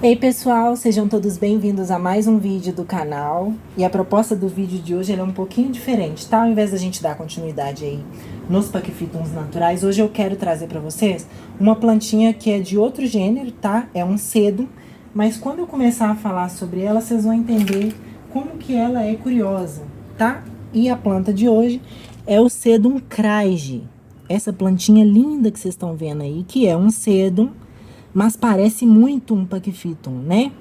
Ei pessoal, sejam todos bem-vindos a mais um vídeo do canal. E a proposta do vídeo de hoje é um pouquinho diferente, tá? Ao invés da gente dar continuidade aí nos Pachyphytums naturais, hoje eu quero trazer para vocês uma plantinha que é de outro gênero, tá? É um sedum, mas quando eu começar a falar sobre ela, vocês vão entender como que ela é curiosa, tá? E a planta de hoje é o sedum craige. Essa plantinha linda que vocês estão vendo aí, que é um sedum, mas parece muito um Pachyphytum, né?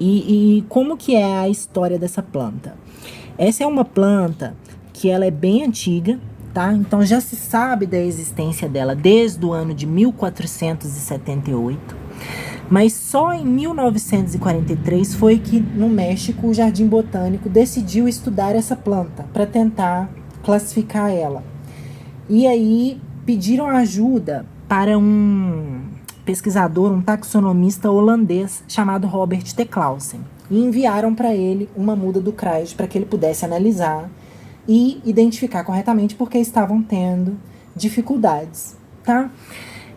E como que é a história dessa planta? Essa é uma planta que ela é bem antiga, tá? Então já se sabe da existência dela desde o ano de 1478. Mas só em 1943 foi que no México o Jardim Botânico decidiu estudar essa planta para tentar classificar ela. E aí pediram ajuda para um pesquisador, um taxonomista holandês chamado Robert de Clausen. E enviaram para ele uma muda do craige para que ele pudesse analisar e identificar corretamente porque estavam tendo dificuldades, tá?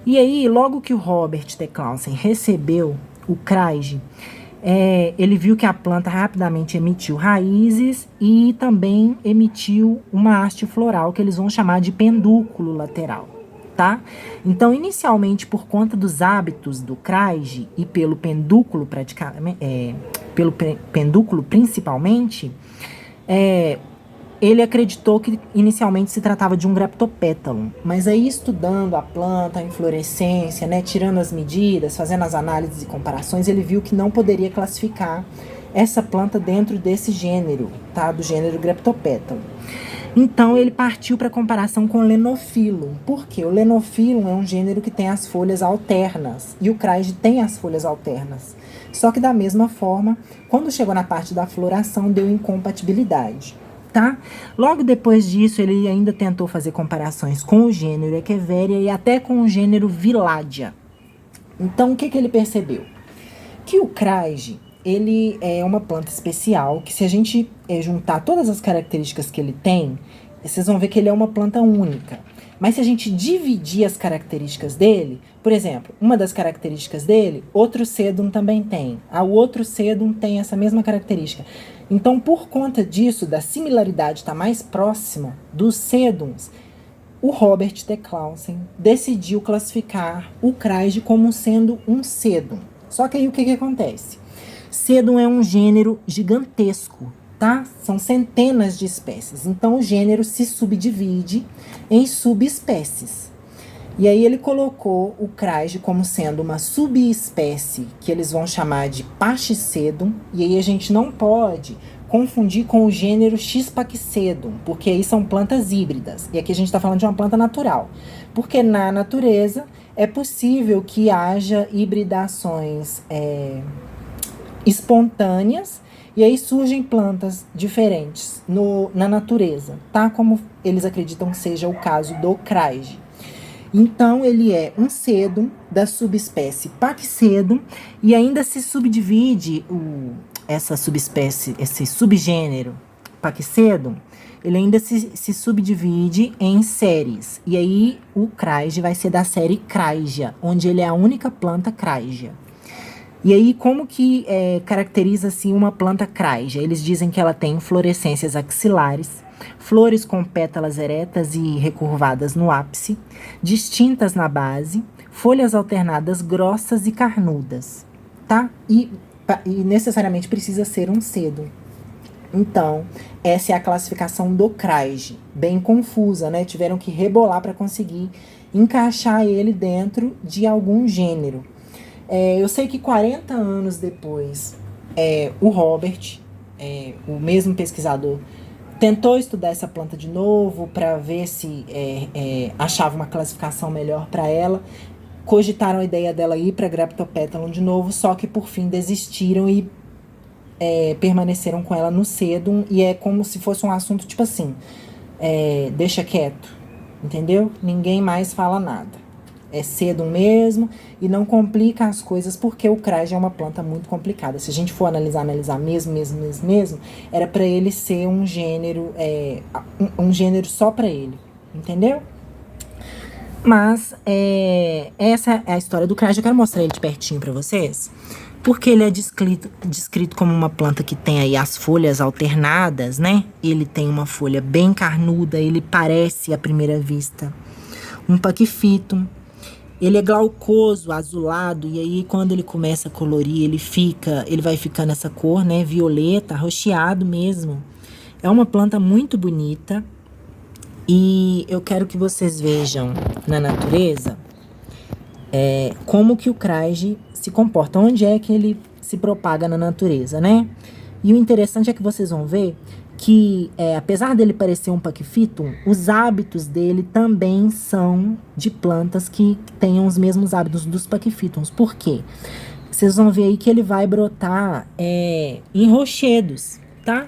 E aí, logo que o Robert de Clausen recebeu o craige, ele viu que a planta rapidamente emitiu raízes e também emitiu uma haste floral que eles vão chamar de pendúculo lateral. Tá? Então, inicialmente, por conta dos hábitos do craige e pelo pendúculo, pendúculo principalmente, ele acreditou que inicialmente se tratava de um graptopétalo. Mas aí, estudando a planta, a inflorescência, né, tirando as medidas, fazendo as análises e comparações, ele viu que não poderia classificar essa planta dentro desse gênero, tá? Do gênero graptopétalo. Então, ele partiu para a comparação com o Lenophyllum. Por quê? O Lenophyllum é um gênero que tem as folhas alternas. E o craige tem as folhas alternas. Só que, da mesma forma, quando chegou na parte da floração, deu incompatibilidade. Tá? Logo depois disso, ele ainda tentou fazer comparações com o gênero Echeveria e até com o gênero Villádia. Então, o que ele percebeu? Que o craige, ele é uma planta especial, que se a gente juntar todas as características que ele tem, vocês vão ver que ele é uma planta única. Mas se a gente dividir as características dele, por exemplo, uma das características dele, outro sedum também tem. O outro sedum tem essa mesma característica. Então, por conta disso, da similaridade estar mais próxima dos sedums, o Robert de Clausen decidiu classificar o craige como sendo um sedum. Só que aí o que acontece? Sedum é um gênero gigantesco, tá? São centenas de espécies. Então, o gênero se subdivide em subespécies. E aí ele colocou o craige como sendo uma subespécie que eles vão chamar de Pachysedum. E aí a gente não pode confundir com o gênero Spispaxsedum, porque aí são plantas híbridas. E aqui a gente está falando de uma planta natural. Porque na natureza é possível que haja hibridações espontâneas, e aí surgem plantas diferentes na natureza, tá? Como eles acreditam que seja o caso do craige. Então, ele é um sedum da subespécie Pachysedum e ainda se subdivide essa subespécie, esse subgênero Pachysedum, ele ainda se subdivide em séries. E aí, o craige vai ser da série Craigia, onde ele é a única planta craigea. E aí, como que caracteriza-se uma planta craigea? Eles dizem que ela tem inflorescências axilares, flores com pétalas eretas e recurvadas no ápice, distintas na base, folhas alternadas grossas e carnudas, tá? E necessariamente precisa ser um sedum. Então, essa é a classificação do craige, bem confusa, né? Tiveram que rebolar para conseguir encaixar ele dentro de algum gênero. Eu sei que 40 anos depois, o Robert, o mesmo pesquisador, tentou estudar essa planta de novo para ver se achava uma classificação melhor para ela. Cogitaram a ideia dela ir para Graptopétalum de novo, só que por fim desistiram e permaneceram com ela no sedum. E é como se fosse um assunto tipo assim, deixa quieto, entendeu? Ninguém mais fala nada. É sedum mesmo e não complica as coisas, porque o craige é uma planta muito complicada. Se a gente for analisar mesmo, era para ele ser um gênero só para ele, entendeu? Mas essa é a história do craje. Eu quero mostrar ele de pertinho pra vocês, porque ele é descrito como uma planta que tem aí as folhas alternadas, né? Ele tem uma folha bem carnuda, ele parece, à primeira vista, um paquifitum. Ele é glaucoso, azulado, e aí quando ele começa a colorir, ele vai ficando essa cor, né? Violeta, arroxeado mesmo. É uma planta muito bonita. E eu quero que vocês vejam na natureza como que o craje se comporta, onde é que ele se propaga na natureza, né? E o interessante é que vocês vão ver que, apesar dele parecer um paquifitum, os hábitos dele também são de plantas que tenham os mesmos hábitos dos paquifitums. Por quê? Vocês vão ver aí que ele vai brotar em rochedos, tá?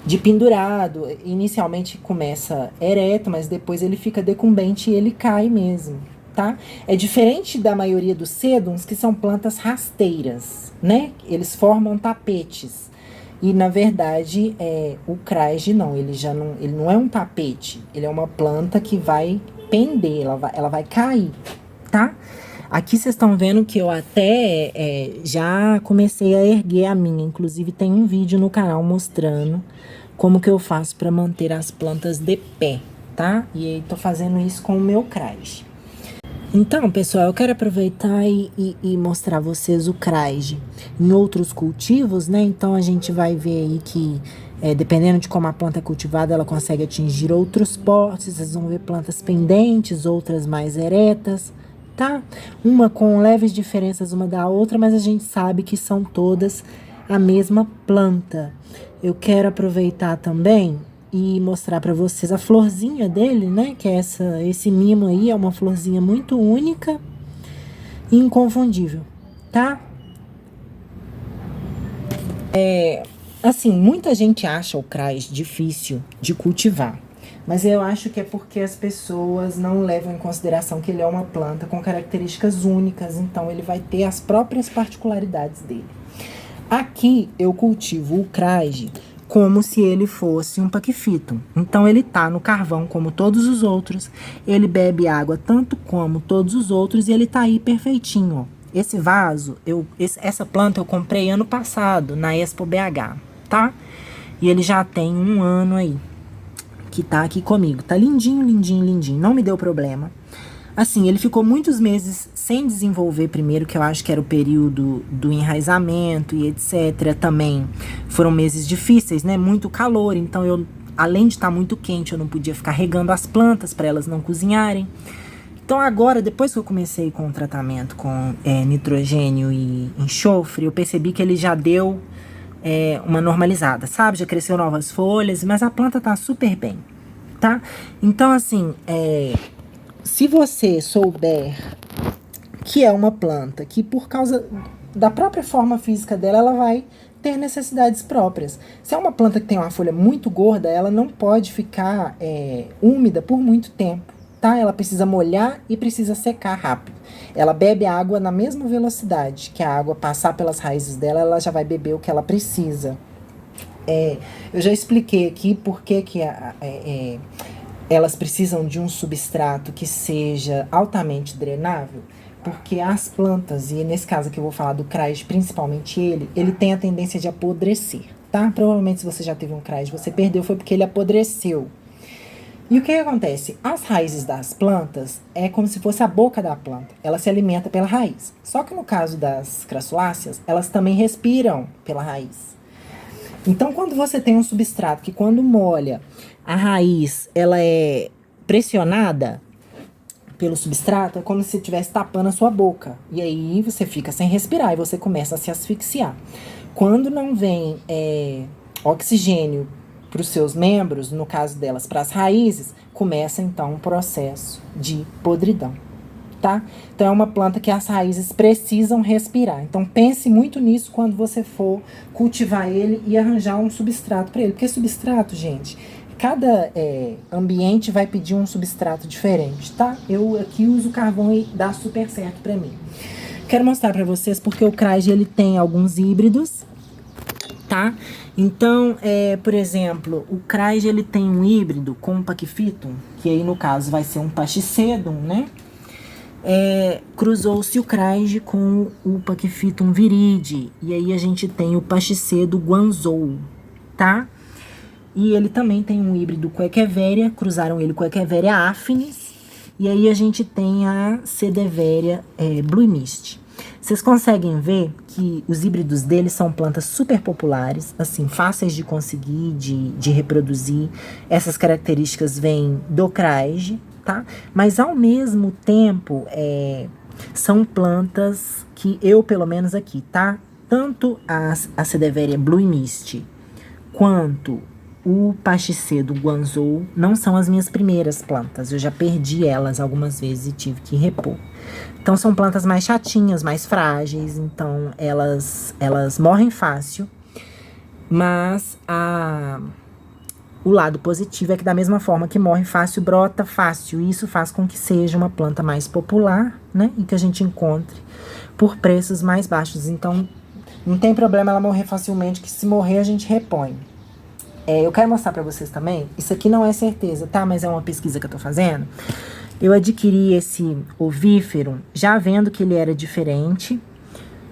De pendurado. Inicialmente começa ereto, mas depois ele fica decumbente e ele cai mesmo, tá? É diferente da maioria dos sedums, que são plantas rasteiras, né? Eles formam tapetes. E, na verdade, o craige não, ele não é um tapete, ele é uma planta que vai pender, ela vai cair, tá? Aqui vocês estão vendo que eu até já comecei a erguer a minha. Inclusive tem um vídeo no canal mostrando como que eu faço para manter as plantas de pé, tá? E aí tô fazendo isso com o meu craige. Então, pessoal, eu quero aproveitar e mostrar a vocês o craige em outros cultivos, né? Então a gente vai ver aí que, dependendo de como a planta é cultivada, ela consegue atingir outros portes. Vocês vão ver plantas pendentes, outras mais eretas, tá? Uma com leves diferenças uma da outra, mas a gente sabe que são todas a mesma planta. Eu quero aproveitar também e mostrar para vocês a florzinha dele, né? Que é esse mimo aí, é uma florzinha muito única e inconfundível, tá? Assim, muita gente acha o crais difícil de cultivar, mas eu acho que é porque as pessoas não levam em consideração que ele é uma planta com características únicas, então ele vai ter as próprias particularidades dele. Aqui eu cultivo o craige como se ele fosse um paquifitum. Então ele tá no carvão como todos os outros, ele bebe água tanto como todos os outros e ele tá aí perfeitinho, ó. Esse vaso, essa planta eu comprei ano passado na Expo BH, tá? E ele já tem 1 ano aí que tá aqui comigo. Tá lindinho, lindinho, lindinho. Não me deu problema. Assim, ele ficou muitos meses sem desenvolver primeiro, que eu acho que era o período do enraizamento e etc. Também foram meses difíceis, né? Muito calor, então além de estar muito quente, eu não podia ficar regando as plantas para elas não cozinharem. Então agora, depois que eu comecei com o tratamento com nitrogênio e enxofre, eu percebi que ele já deu uma normalizada, sabe? Já cresceu novas folhas, mas a planta tá super bem, tá? Então, assim, se você souber que é uma planta que, por causa da própria forma física dela, ela vai ter necessidades próprias. Se é uma planta que tem uma folha muito gorda, ela não pode ficar úmida por muito tempo, tá? Ela precisa molhar e precisa secar rápido. Ela bebe água na mesma velocidade que a água passar pelas raízes dela, ela já vai beber o que ela precisa. Eu já expliquei aqui por que elas precisam de um substrato que seja altamente drenável, porque as plantas, e nesse caso aqui eu vou falar do craige, principalmente ele tem a tendência de apodrecer, tá? Provavelmente se você já teve um craige, você perdeu, foi porque ele apodreceu. E o que acontece? As raízes das plantas é como se fosse a boca da planta. Ela se alimenta pela raiz. Só que no caso das crassuláceas, elas também respiram pela raiz. Então, quando você tem um substrato que, quando molha, a raiz ela é pressionada pelo substrato, é como se estivesse tapando a sua boca. E aí você fica sem respirar e você começa a se asfixiar. Quando não vem oxigênio para os seus membros, no caso delas, para as raízes, começa então um processo de podridão, tá? Então é uma planta que as raízes precisam respirar. Então pense muito nisso quando você for cultivar ele e arranjar um substrato para ele. Porque substrato, gente, cada ambiente vai pedir um substrato diferente, tá? Eu aqui uso carvão e dá super certo para mim. Quero mostrar para vocês porque o craige ele tem alguns híbridos. tá? Então, por exemplo, o Craig, ele tem um híbrido com o Pachyphytum, que aí no caso vai ser um Pachycedum, né? Cruzou-se o Craig com o Pachyphytum viride, e aí a gente tem o Pachycedo guanzou, tá? E ele também tem um híbrido com a Echeveria, cruzaram ele com a Echeveria affinis, e aí a gente tem a Sedeveria Blue Mist. Vocês conseguem ver que os híbridos deles são plantas super populares, assim, fáceis de conseguir, de reproduzir. Essas características vêm do Craig, tá? Mas ao mesmo tempo, são plantas que eu, pelo menos aqui, tá? Tanto a Sedeveria Blue Mist quanto o Pachycedo guanzou não são as minhas primeiras plantas. Eu já perdi elas algumas vezes e tive que repor. Então, são plantas mais chatinhas, mais frágeis. Então, elas morrem fácil. Mas o lado positivo é que, da mesma forma que morre fácil, brota fácil. E isso faz com que seja uma planta mais popular, né? E que a gente encontre por preços mais baixos. Então, não tem problema ela morrer facilmente, que se morrer a gente repõe. Eu quero mostrar pra vocês também, isso aqui não é certeza, tá? Mas é uma pesquisa que eu tô fazendo. Eu adquiri esse ovífero já vendo que ele era diferente,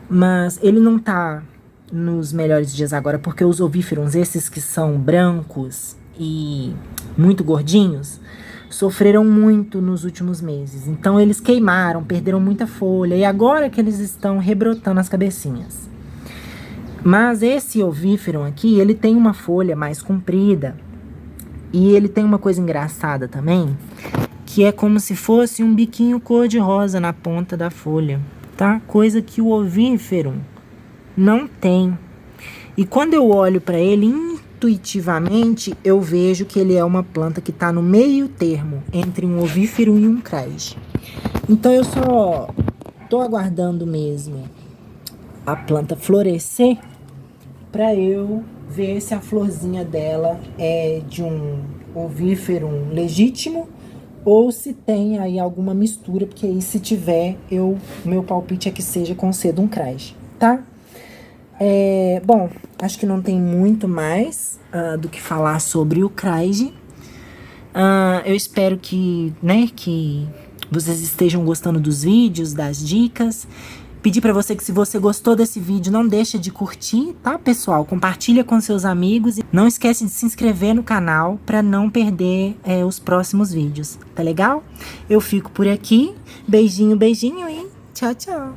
mas ele não tá nos melhores dias agora, porque os ovíferos, esses que são brancos e muito gordinhos, sofreram muito nos últimos meses. Então eles queimaram, perderam muita folha, e agora que eles estão rebrotando as cabecinhas. Mas esse ovífero aqui, ele tem uma folha mais comprida. E ele tem uma coisa engraçada também, que é como se fosse um biquinho cor-de-rosa na ponta da folha, tá? Coisa que o ovífero não tem. E quando eu olho para ele, intuitivamente, eu vejo que ele é uma planta que está no meio termo entre um ovífero e um Craig. Então eu só tô aguardando mesmo a planta florescer para eu ver se a florzinha dela é de um ovífero legítimo ou se tem aí alguma mistura, porque aí se tiver, meu palpite é que seja com Sedum Craig, tá? Bom, acho que não tem muito mais do que falar sobre o Craig. Eu espero que vocês estejam gostando dos vídeos, das dicas. Pedir pra você que, se você gostou desse vídeo, não deixa de curtir, tá, pessoal? Compartilha com seus amigos e não esquece de se inscrever no canal pra não perder os próximos vídeos, tá legal? Eu fico por aqui. Beijinho, beijinho e tchau, tchau!